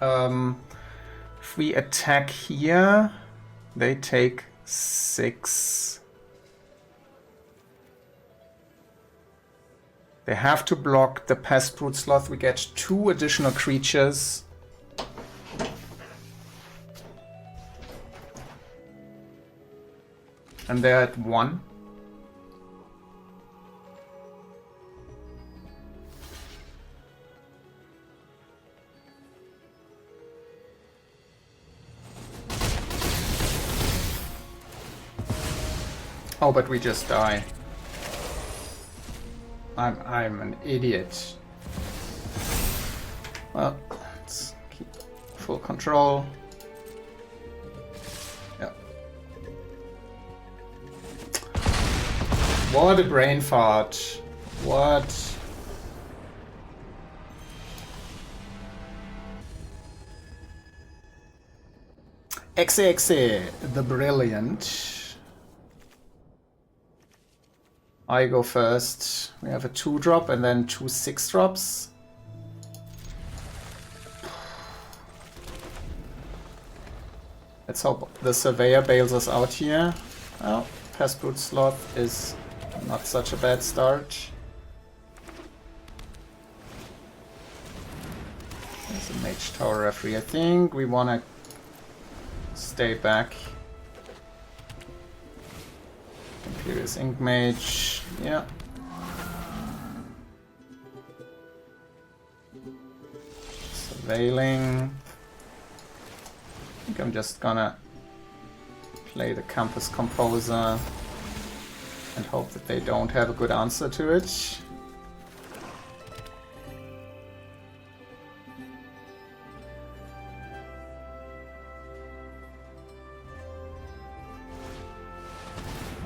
If we attack here, they take 6. They have to block the Pest Brute Sloth. We get 2 additional creatures. And they're at 1. Oh, but we just die. I'm an idiot. Well, let's keep full control. Yeah. What a brain fart. What? Exe, the brilliant. I go first. We have a 2-drop and then 2 6-drops. Let's hope the Surveyor bails us out here. Oh, Pest Brute Sloth is not such a bad start. There's a Mage Tower referee. I think we want to stay back. Imperious Ink Mage, yeah. prevailing. I think I'm just gonna play the Campus Composer and hope that they don't have a good answer to it.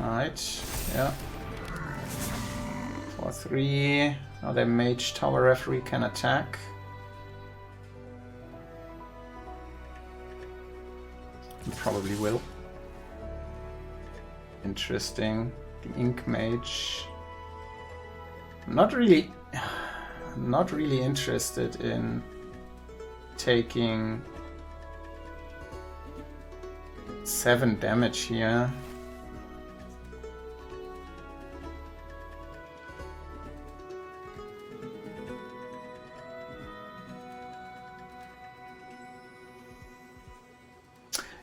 Alright, yeah. 4-3. Now their Mage Tower Referee can attack. He probably will. Interesting. The Ink Mage. Not really interested in taking 7 damage here.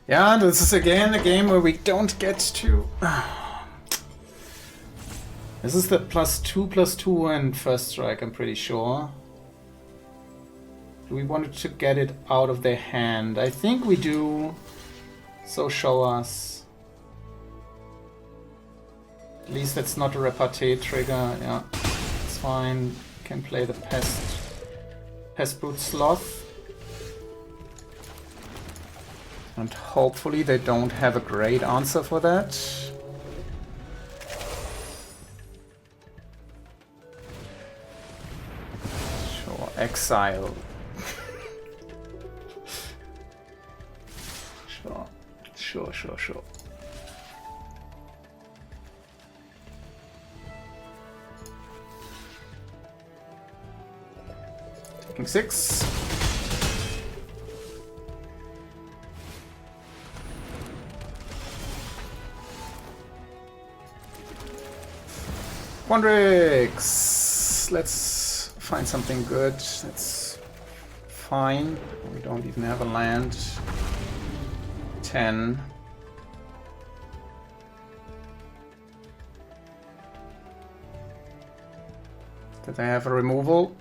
Yeah, this is again a game where we don't get to... This is the +2/+2 and first strike, I'm pretty sure. Do we want to get it out of their hand? I think we do. So show us. At least that's not a repartee trigger. Yeah, it's fine. Can play the Pest Boot Sloth. And hopefully they don't have a great answer for that. Sure, exile. Sure. Taking 6. Quandrix! Let's find something good. That's fine. We don't even have a land. 10. Did they have a removal?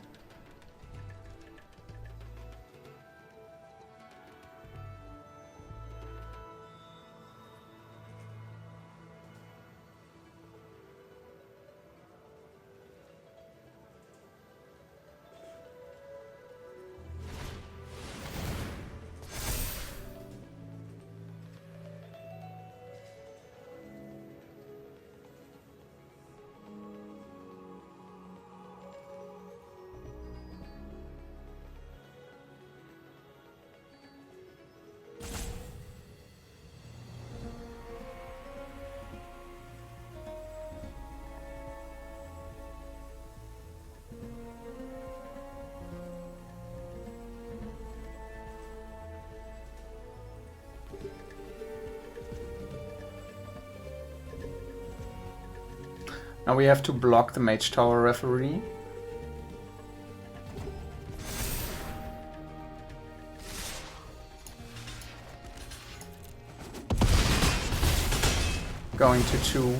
Now we have to block the Mage Tower Referee. Going to 2.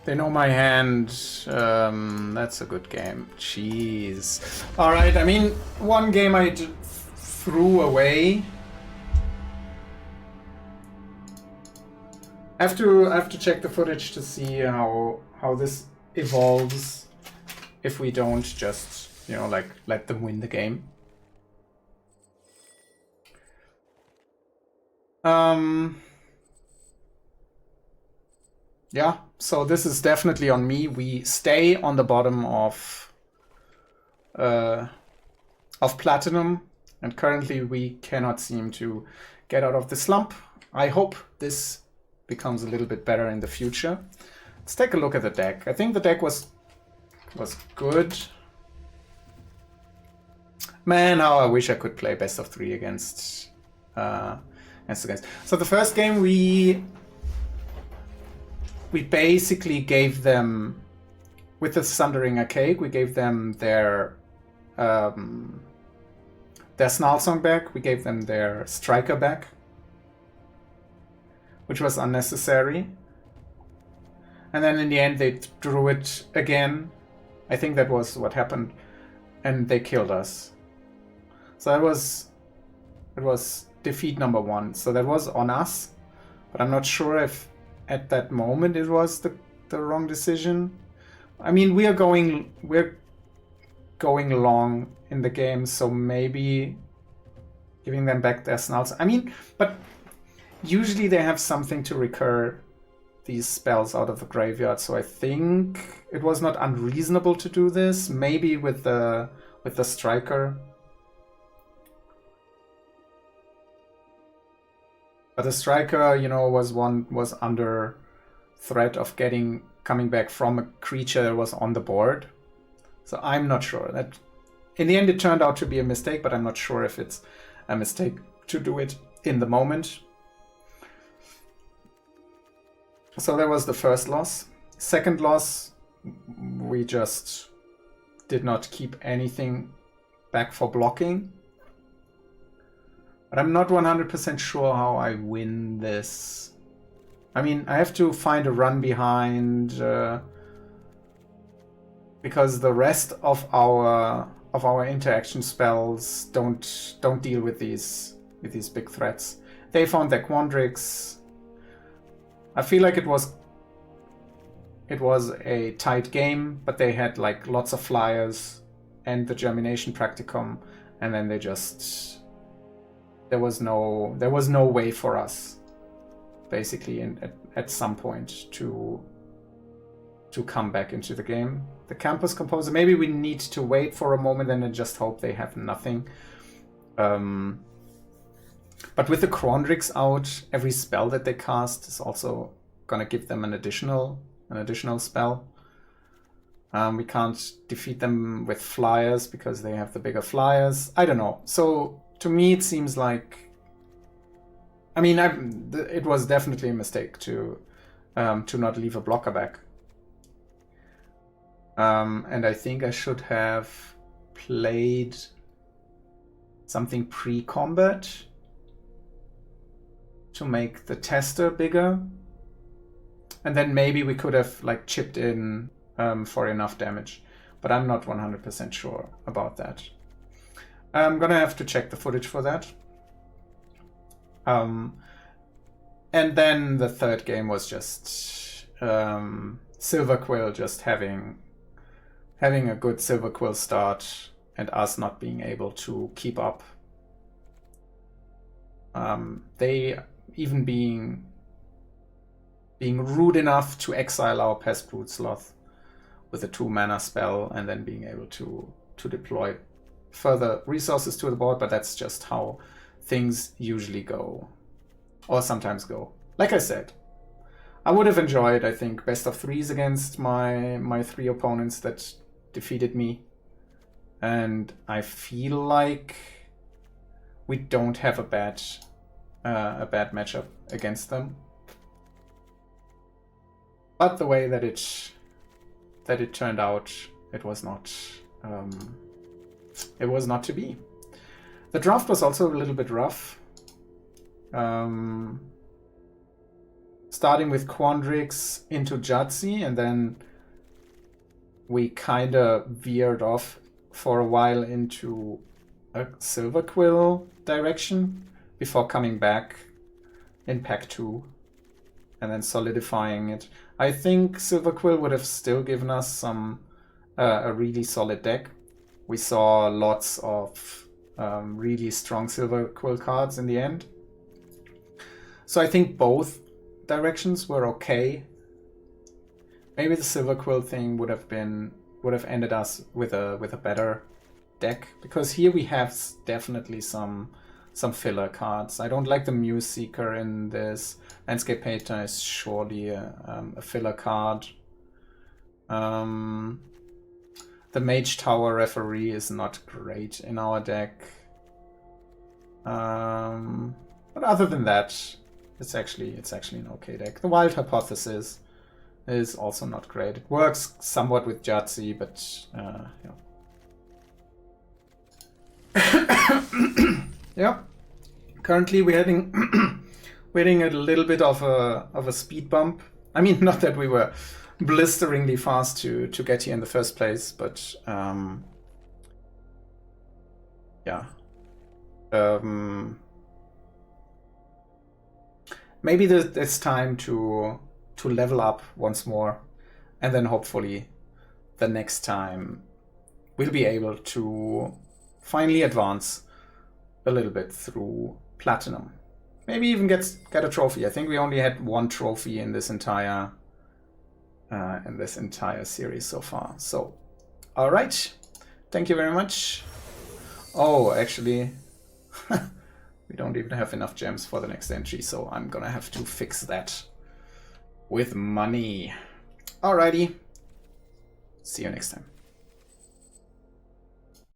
They know my hand. That's a good game. Jeez. Alright, I mean, one game I threw away. I have to check the footage to see how this evolves if we don't just, you know, like, let them win the game. Yeah, so this is definitely on me. We stay on the bottom of of platinum, and currently we cannot seem to get out of the slump. I hope this becomes a little bit better in the future. Let's take a look at the deck. I think the deck was good. Man, how I wish I could play best of 3 against the guys. So the first game we basically gave them, with the Sundering Archaic, we gave them their Snarlsong back, we gave them their Striker back, which was unnecessary. And then in the end they drew it again. I think that was what happened. And they killed us. So it was defeat number 1. So that was on us. But I'm not sure if at that moment it was the wrong decision. I mean, we're going long in the game, so maybe giving them back their snouts. I mean, but usually they have something to recur these spells out of the graveyard, so I think it was not unreasonable to do this. Maybe with the Striker. But the Striker, you know, was under threat of coming back from a creature that was on the board. So I'm not sure. That in the end it turned out to be a mistake, but I'm not sure if it's a mistake to do it in the moment. So that was the first loss. Second loss, we just did not keep anything back for blocking. But I'm not 100% sure how I win this. I mean, I have to find a run behind because the rest of our interaction spells don't deal with these big threats. They found their Quandrix. I feel like it was a tight game, but they had like lots of flyers and the Germination Practicum, and then they just there was no way for us basically at some point to come back into the game. The Campus Composer, maybe we need to wait for a moment and then just hope they have nothing. But with the Quandrix out, every spell that they cast is also gonna give them an additional spell. We can't defeat them with flyers because they have the bigger flyers. I don't know. So to me, it seems like, I mean, it was definitely a mistake to not leave a blocker back. And I think I should have played something pre-combat to make the tester bigger. And then maybe we could have like chipped in for enough damage. But I'm not 100% sure about that. I'm gonna have to check the footage for that. And then the third game was just Silver Quill just having a good Silver Quill start and us not being able to keep up. They even being rude enough to exile our Pest Brood Sloth with a 2-mana spell and then being able to deploy further resources to the board, but that's just how things usually go, or sometimes go. Like I said, I would have enjoyed, I think, best of 3s against my 3 opponents that defeated me, and I feel like we don't have a bad matchup against them. But the way that it turned out, it was not to be. The draft was also a little bit rough. Starting with Quandrix into Jadzi, and then we kind of veered off for a while into a Silver Quill direction before coming back in Pack 2 and then solidifying it. I think Silver Quill would have still given us some a really solid deck. We saw lots of really strong Silver Quill cards in the end. So I think both directions were okay. Maybe the Silver Quill thing would have ended us with a better deck, because here we have definitely some filler cards. I don't like the Muse Seeker in this. Landscape Painter is surely a filler card. The Mage Tower Referee is not great in our deck. But other than that, it's actually an okay deck. The Wild Hypothesis is also not great. It works somewhat with Jatsi, but yeah. Currently, we're heading a little bit of a speed bump. I mean, not that we were blisteringly fast to get here in the first place, but yeah. Maybe it's time to level up once more, and then hopefully the next time we'll be able to finally advance a little bit through Platinum. Maybe even get a trophy. I think we only had one trophy in this entire series so far. So, all right, thank you very much. Oh, actually, we don't even have enough gems for the next entry, so I'm gonna have to fix that with money. Alrighty, see you next time.